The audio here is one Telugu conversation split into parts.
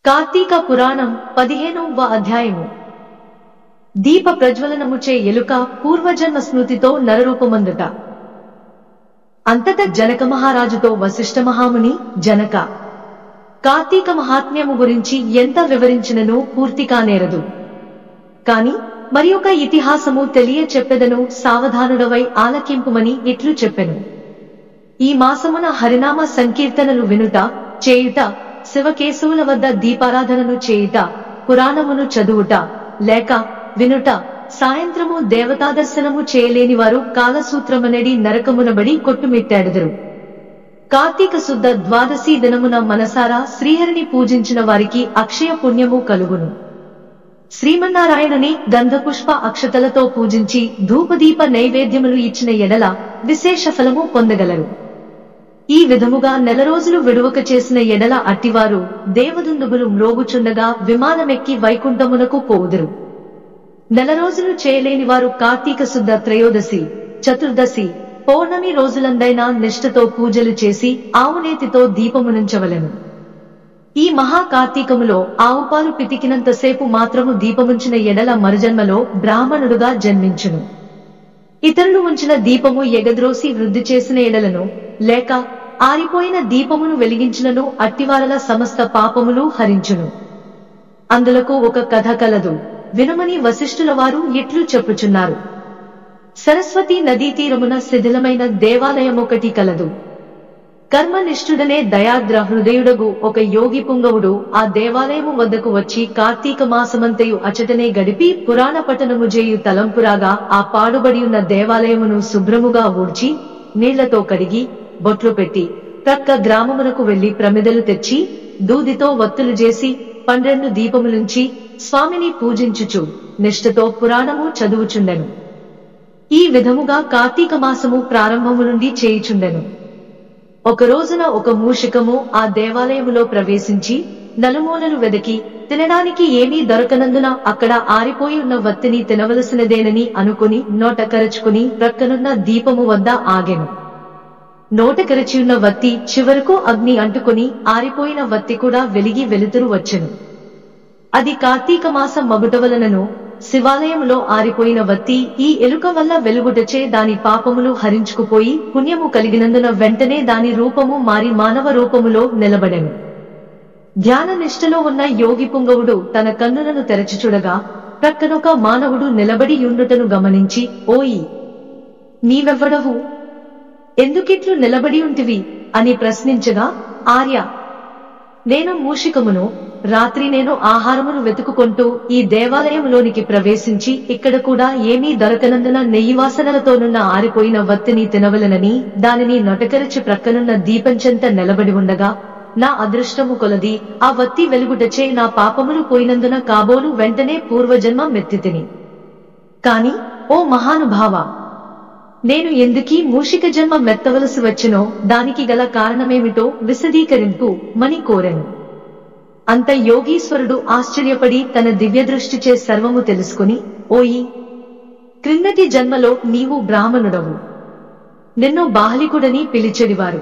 కార్తీక పురాణం 15వ అధ్యాయము. దీప ప్రజ్వలనముచే ఎలుక పూర్వజన్మ స్మృతితో నరరూపమందుట. అంతట జనక మహారాజుతో వశిష్ఠ మహాముని, జనక, కార్తీక మహాత్మ్యము గురించి ఎంత వివరించినను పూర్తి కానేరదు. కాని మరి ఒక ఇతిహాసము తెలియ చెప్పెదను, సావధానుడవై ఆలకింపుమని ఇట్లు చెప్పెను. ఈ మాసమున హరినామ సంకీర్తనలు వినుట, చేయుట, శివకేశవుల వద్ద దీపారాధనను చేయుట, పురాణమును చదువుట లేక వినుట, సాయంత్రము దేవతాదర్శనము చేయలేని వారు కాలసూత్రమనడి నరకమునబడి కొట్టుమిట్టాడుదురు. కార్తీక శుద్ధ ద్వాదశి దినమున మనసారా శ్రీహరిని పూజించిన వారికి అక్షయ పుణ్యము కలుగును. శ్రీమన్నారాయణుని గంధపుష్ప అక్షతలతో పూజించి ధూపదీప నైవేద్యములు ఇచ్చిన ఎడల విశేష ఫలము పొందగలరు. ఈ విధముగా నెల రోజులు విడువక చేసిన ఎడల అట్టివారు దేవదుందుగులు మ్రోగుచుండగా విమానమెక్కి వైకుంఠమునకు పోవుదురు. నెల రోజులు చేయలేని వారు కార్తీక శుద్ధ త్రయోదశి, చతుర్దశి, పౌర్ణమి రోజులందైనా నిష్ఠతో పూజలు చేసి ఆవునేతితో దీపమునుంచవలెను. ఈ మహా కార్తీకములో ఆవుపాలు పితికినంతసేపు మాత్రము దీపముంచిన ఎడల మరుజన్మలో బ్రాహ్మణుడుగా జన్మించును. ఇతరులు ఉంచిన దీపము ఎగద్రోసి వృద్ధి చేసిన ఎడలను లేక ఆరిపోయిన దీపమును వెలిగించినను అట్టివారల సమస్త పాపములు హరించును. అందులకు ఒక కథ కలదు, వినుమని వశిష్ఠుల వారు ఇట్లు చెప్పుచున్నారు. సరస్వతీ నదీ తీరమున శిథిలమైన దేవాలయమొకటి కలదు. కర్మనిష్ఠుడనే దయాద్ర హృదయుడగు ఒక యోగి పుంగవుడు ఆ దేవాలయము వద్దకు వచ్చి కార్తీక మాసమంతయు అచటనే గడిపి పురాణ పఠనము చేయు తలంపురాగా ఆ పాడుబడియున్న దేవాలయమును శుభ్రముగా ఊడ్చి నీళ్లతో కడిగి బొట్లు పెట్టి ప్రక్క గ్రామమునకు వెళ్లి ప్రమిదలు తెచ్చి దూదితో వత్తులు చేసి 12 దీపములుంచి స్వామిని పూజించుచు నిష్ఠతో పురాణము చదువుచుండెను. ఈ విధముగా కార్తీక మాసము ప్రారంభము నుండి చేయుచుండెను. ఒక రోజున ఒక మూషికము ఆ దేవాలయములో ప్రవేశించి నలుమూలలు వెదకి తినడానికి ఏమీ దొరకనందున అక్కడ ఆరిపోయి ఉన్న వత్తిని తినవలసినదేనని అనుకుని నోట కరచుకుని ప్రక్కనున్న దీపము వద్ద ఆగెను. నోట కరచియున్న వత్తి చివరకు అగ్ని అంటుకుని ఆరిపోయిన వత్తి కూడా వెలిగి వెలుతురు వచ్చెను. అది కార్తీక మాసం మగుటవలనను శివాలయంలో ఆరిపోయిన వత్తి ఈ ఎలుక వల్ల వెలుగుటచే దాని పాపములు హరించుకుపోయి పుణ్యము కలిగినందున వెంటనే దాని రూపము మారి మానవ రూపములో నిలబడెను. ధ్యాన నిష్ఠలో ఉన్న యోగి పుంగవుడు తన కన్నులను తెరచి చూడగా ప్రక్కనొక మానవుడు నిలబడి యుండుటను గమనించి, ఓయి, నీవెవ్వడవు? ఎందుకిట్లు నిలబడి ఉంటివి అని ప్రశ్నించగా, ఆర్య, నేను మూషికమును. రాత్రి నేను ఆహారమును వెతుకుకొంటూ ఈ దేవాలయంలోనికి ప్రవేశించి ఇక్కడ కూడా ఏమీ దొరకనందున నెయ్యి వాసనలతోనున్న ఆరిపోయిన వత్తిని తినవలనని దానిని నొటకరచి ప్రక్కనున్న దీపంచెంత నిలబడి ఉండగా నా అదృష్టము కొలది ఆ వత్తి వెలుగుటచే నా పాపములు పోయినందున కాబోలు వెంటనే పూర్వజన్మ మెత్తితిని. కాని ఓ మహానుభావ, నేను ఎందుకీ మూషిక జన్మ మెత్తవలసి వచ్చినో దానికి గల కారణమేమిటో విశదీకరింపు మని కోరెను. అంత యోగీశ్వరుడు ఆశ్చర్యపడి తన దివ్యదృష్టిచే సర్వము తెలుసుకుని, ఓయి, క్రిందటి జన్మలో నీవు బ్రాహ్మణుడవు. నిన్ను బాహ్లికుడని పిలిచెడివారు.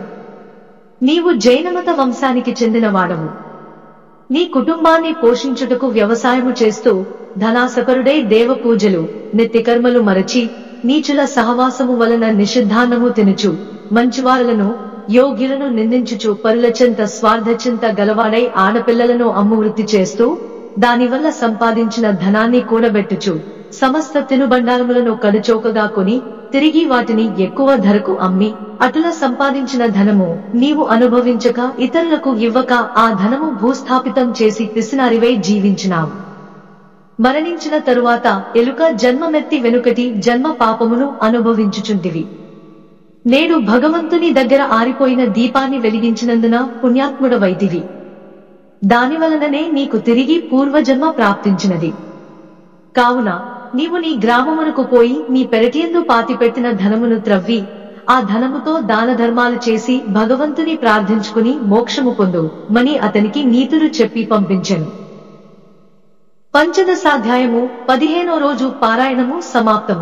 నీవు జైనమత వంశానికి చెందినవాడవు. నీ కుటుంబాన్ని పోషించుటకు వ్యవసాయము చేస్తూ ధనాసకరుడై దేవపూజలు నిత్యకర్మలు మరచి నీచుల సహవాసము వలన నిషిద్ధాన్నము తినుచు మంచివారులను యోగ్యులను నిందించుచు పరులచెంత స్వార్థచింత గలవాడై ఆడపిల్లలను అమ్మువృత్తి చేస్తూ దానివల్ల సంపాదించిన ధనాన్ని కూడబెట్టుచు సమస్త తినుబండారములను కడుచోకగా కొని తిరిగి వాటిని ఎక్కువ ధరకు అమ్మి అటుల సంపాదించిన ధనము నీవు అనుభవించక ఇతరులకు ఇవ్వక ఆ ధనము భూస్థాపితం చేసి పిసినారివై జీవించినావు. మరణించిన తరువాత ఎలుక జన్మమెత్తి వెనుకటి జన్మ పాపమును అనుభవించుచుంటివి. నేడు భగవంతుని దగ్గర ఆరిపోయిన దీపాన్ని వెలిగించినందున పుణ్యాత్ముడవైతివి. దానివలననే నీకు తిరిగి పూర్వజన్మ ప్రాప్తించినది. కావున నీవు నీ గ్రామమునకు పోయి నీ పెరటియందు పాతిపెట్టిన ధనమును త్రవ్వి ఆ ధనముతో దాన ధర్మాలు చేసి భగవంతుని ప్రార్థించుకుని మోక్షము పొందు మని అతనికి నీతులు చెప్పి పంపించెను. పంచదశాధ్యాయము 15వ రోజు పారాయణము సమాప్తము.